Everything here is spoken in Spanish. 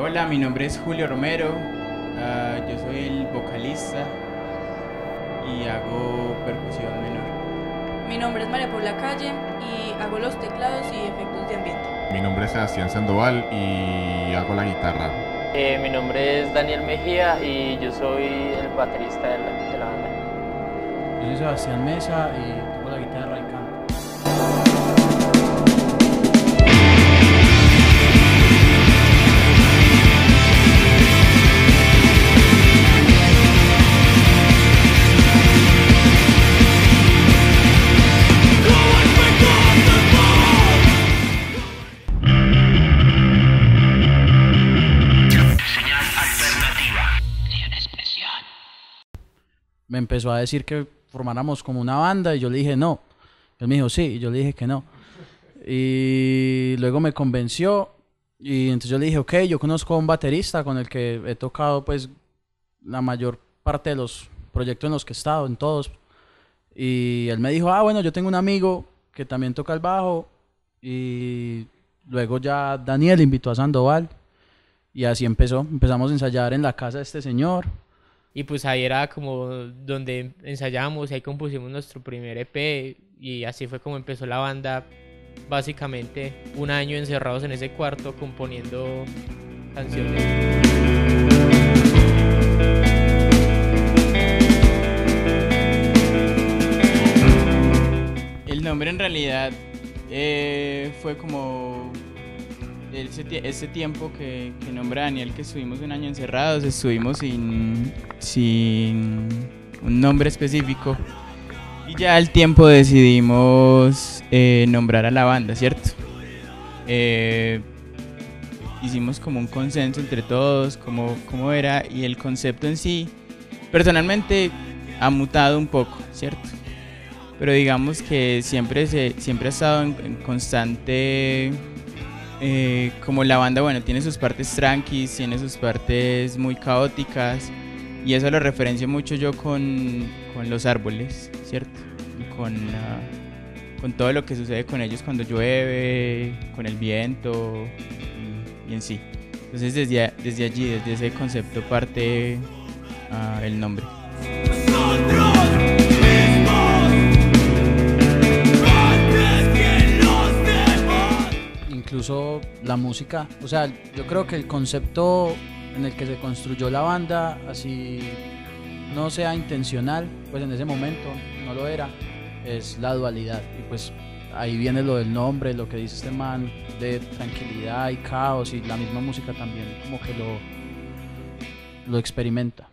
Hola, mi nombre es Julio Romero, yo soy el vocalista y hago percusión menor. Mi nombre es María Paula Calle y hago los teclados y efectos de ambiente. Mi nombre es Sebastián Sandoval y hago la guitarra. Mi nombre es Daniel Mejía y yo soy el baterista de la banda. Yo soy Sebastián Mesa y toco la guitarra y canto. Me empezó a decir que formáramos como una banda y yo le dije no. Él me dijo sí y yo le dije que no. Y luego me convenció y entonces yo le dije ok, yo conozco a un baterista con el que he tocado pues la mayor parte de los proyectos en los que he estado, en todos. Y él me dijo, bueno, yo tengo un amigo que también toca el bajo. Y luego ya Daniel invitó a Sandoval y así empezamos a ensayar en la casa de este señor. Y pues ahí era como donde ensayamos, ahí compusimos nuestro primer EP y así fue como empezó la banda, básicamente un año encerrados en ese cuarto componiendo canciones. El nombre en realidad fue como ese tiempo que nombra Daniel, que estuvimos un año encerrados, estuvimos sin un nombre específico y ya al tiempo decidimos nombrar a la banda, ¿cierto? Hicimos como un consenso entre todos, cómo era, y el concepto en sí, personalmente ha mutado un poco, ¿cierto? Pero digamos que siempre ha estado en constante... como la banda, bueno, tiene sus partes tranquis, tiene sus partes muy caóticas, y eso lo referencio mucho yo con los árboles, ¿cierto? Con todo lo que sucede con ellos cuando llueve, con el viento y en sí. Entonces desde allí, desde ese concepto parte el nombre. Incluso la música, o sea, yo creo que el concepto en el que se construyó la banda, así no sea intencional, pues en ese momento no lo era, es la dualidad. Y pues ahí viene lo del nombre, lo que dice este man de tranquilidad y caos, y la misma música también como que lo experimenta.